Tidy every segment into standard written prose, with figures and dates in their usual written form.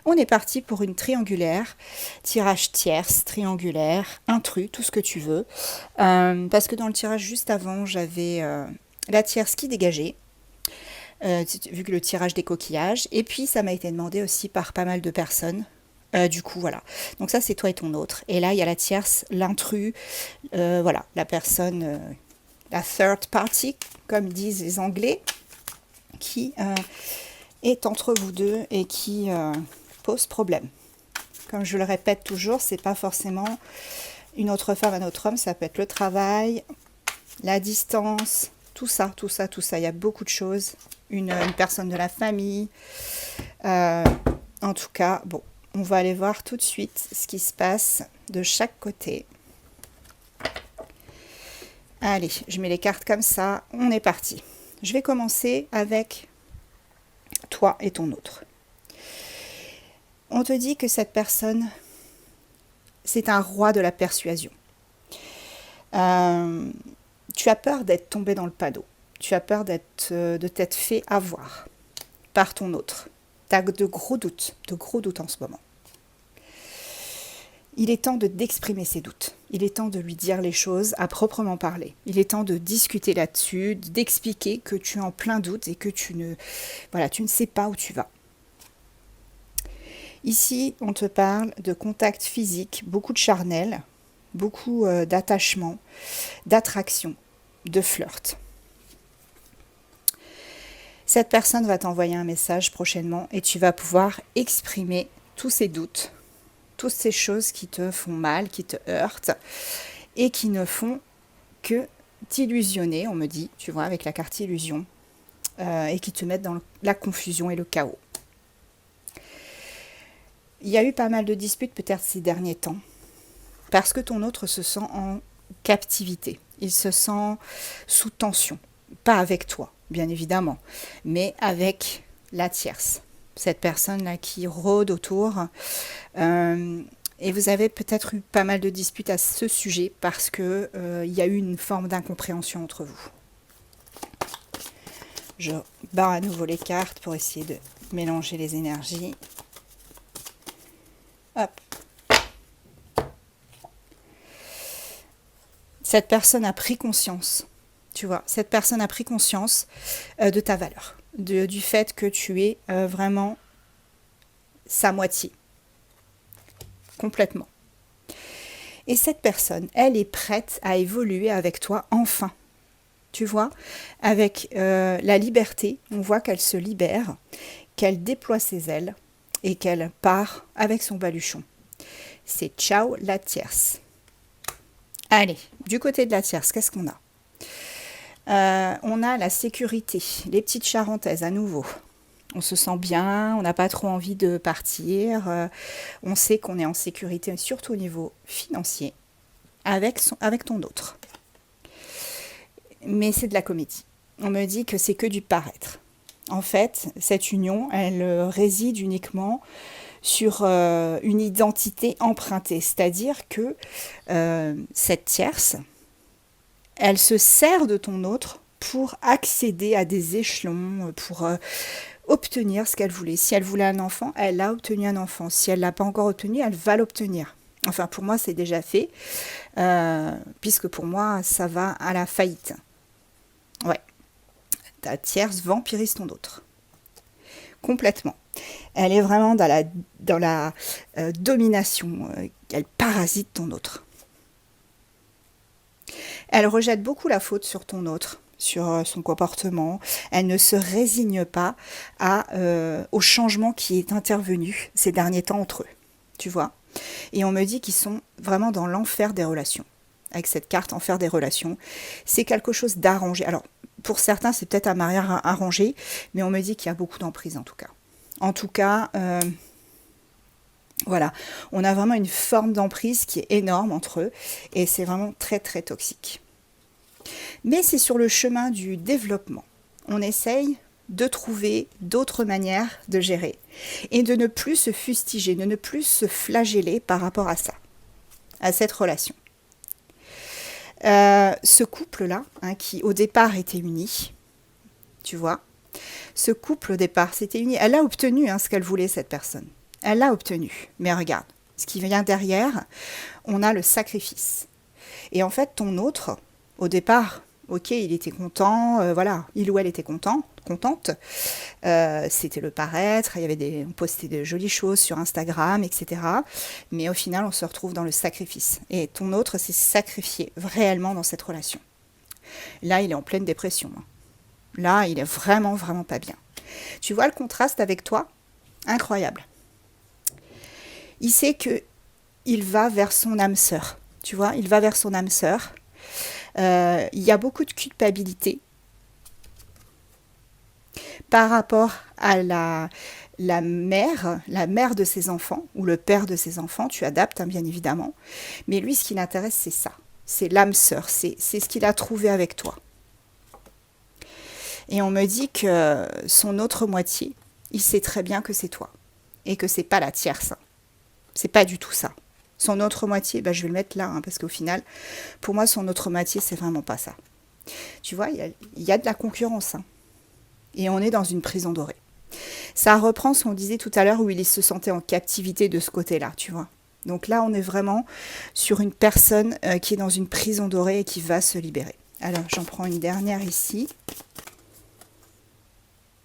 On est parti pour une triangulaire, tirage tierce, triangulaire, intrus, tout ce que tu veux. Parce que dans le tirage juste avant, j'avais la tierce qui dégageait, vu que le tirage des coquillages. Et puis, ça m'a été demandé aussi par pas mal de personnes. Du coup, voilà. Donc ça, c'est toi et ton autre. Et là, il y a la tierce, l'intrus, voilà, la personne, la third party, comme disent les Anglais, qui est entre vous deux et qui pose problème. Comme je le répète toujours, c'est pas forcément une autre femme, un autre homme, ça peut être le travail, la distance, tout ça, tout ça, tout ça. Il y a beaucoup de choses. Une personne de la famille. En tout cas, bon, on va aller voir tout de suite ce qui se passe de chaque côté. Allez, je mets les cartes comme ça. On est parti. Je vais commencer avec toi et ton autre. On te dit que cette personne, c'est un roi de la persuasion. Tu as peur d'être tombé dans le panneau. Tu as peur de t'être fait avoir par ton autre. Tu as de gros doutes en ce moment. Il est temps d'exprimer ses doutes. Il est temps de lui dire les choses à proprement parler. Il est temps de discuter là-dessus, d'expliquer que tu es en plein doute et que tu ne sais pas où tu vas. Ici, on te parle de contact physique, beaucoup de charnel, beaucoup d'attachement, d'attraction, de flirt. Cette personne va t'envoyer un message prochainement et tu vas pouvoir exprimer tous ces doutes, toutes ces choses qui te font mal, qui te heurtent et qui ne font que t'illusionner, on me dit, tu vois, avec la carte illusion, et qui te mettent dans la confusion et le chaos. Il y a eu pas mal de disputes peut-être ces derniers temps, parce que ton autre se sent en captivité, il se sent sous tension, pas avec toi, bien évidemment, mais avec la tierce, cette personne-là qui rôde autour. Et vous avez peut-être eu pas mal de disputes à ce sujet parce que il y a eu une forme d'incompréhension entre vous. Je barre à nouveau les cartes pour essayer de mélanger les énergies. Hop. Cette personne a pris conscience, tu vois, cette personne a pris conscience de ta valeur, du fait que tu es vraiment sa moitié, complètement. Et cette personne, elle est prête à évoluer avec toi enfin. Tu vois, avec la liberté, on voit qu'elle se libère, qu'elle déploie ses ailes et qu'elle part avec son baluchon. C'est ciao la tierce. Allez, du côté de la tierce, qu'est-ce qu'on a ? On a la sécurité, les petites charentaises à nouveau. On se sent bien, on n'a pas trop envie de partir, on sait qu'on est en sécurité, surtout au niveau financier, avec ton autre. Mais c'est de la comédie. On me dit que c'est que du paraître. En fait, cette union, elle réside uniquement sur une identité empruntée. C'est-à-dire que cette tierce, elle se sert de ton autre pour accéder à des échelons, pour obtenir ce qu'elle voulait. Si elle voulait un enfant, elle a obtenu un enfant. Si elle ne l'a pas encore obtenu, elle va l'obtenir. Enfin, pour moi, c'est déjà fait, puisque pour moi, ça va à la faillite. Ouais. Ta tierce vampirise ton autre. Complètement. Elle est vraiment dans la domination. Elle parasite ton autre. Elle rejette beaucoup la faute sur ton autre, sur son comportement. Elle ne se résigne pas au changement qui est intervenu ces derniers temps entre eux. Tu vois ? Et on me dit qu'ils sont vraiment dans l'enfer des relations. Avec cette carte, enfer des relations. C'est quelque chose d'arrangé. Alors, pour certains, c'est peut-être un mariage arrangé, mais on me dit qu'il y a beaucoup d'emprise en tout cas. En tout cas, voilà, on a vraiment une forme d'emprise qui est énorme entre eux et c'est vraiment très très toxique. Mais c'est sur le chemin du développement. On essaye de trouver d'autres manières de gérer et de ne plus se fustiger, de ne plus se flageller par rapport à ça, à cette relation. Ce couple-là, qui au départ était uni, tu vois, ce couple au départ s'était uni, elle a obtenu ce qu'elle voulait, cette personne. Elle l'a obtenu. Mais regarde, ce qui vient derrière, on a le sacrifice. Et en fait, ton autre, au départ, ok, il était content, voilà, il ou elle était contente. C'était le paraître, on postait de jolies choses sur Instagram, etc. Mais au final, on se retrouve dans le sacrifice. Et ton autre s'est sacrifié réellement dans cette relation. Là, il est en pleine dépression. Là, il est vraiment, vraiment pas bien. Tu vois le contraste avec toi? Incroyable. Il sait que il va vers son âme sœur. Tu vois, il va vers son âme sœur. Il y a beaucoup de culpabilité par rapport à la mère de ses enfants, ou le père de ses enfants. Tu adaptes, hein, bien évidemment. Mais lui, ce qui l'intéresse, c'est ça. C'est l'âme sœur. C'est ce qu'il a trouvé avec toi. Et on me dit que son autre moitié, il sait très bien que c'est toi. Et que c'est pas la tierce. C'est pas du tout ça. Son autre moitié, je vais le mettre là, hein, parce qu'au final, pour moi, son autre moitié, c'est vraiment pas ça. Tu vois, il y a de la concurrence. Hein. Et on est dans une prison dorée. Ça reprend ce qu'on disait tout à l'heure, où il se sentait en captivité de ce côté-là, tu vois. Donc là, on est vraiment sur une personne qui est dans une prison dorée et qui va se libérer. Alors, j'en prends une dernière ici.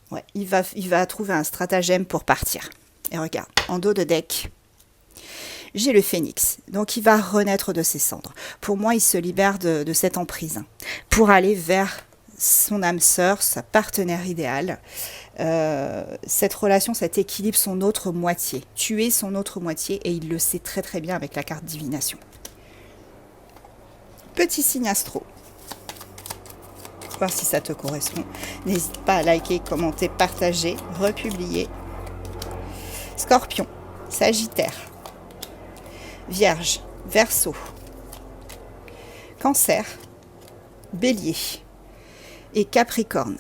Ouais, il va trouver un stratagème pour partir. Et regarde, en dos de deck, j'ai le phénix. Donc, il va renaître de ses cendres. Pour moi, il se libère de cette emprise pour aller vers son âme sœur, sa partenaire idéale. Cette relation, cet équilibre, son autre moitié. Tu es son autre moitié et il le sait très très bien avec la carte divination. Petit signe astro. Voir si ça te correspond. N'hésite pas à liker, commenter, partager, republier. Scorpion, Sagittaire, Vierge, Verseau, Cancer, Bélier et Capricorne.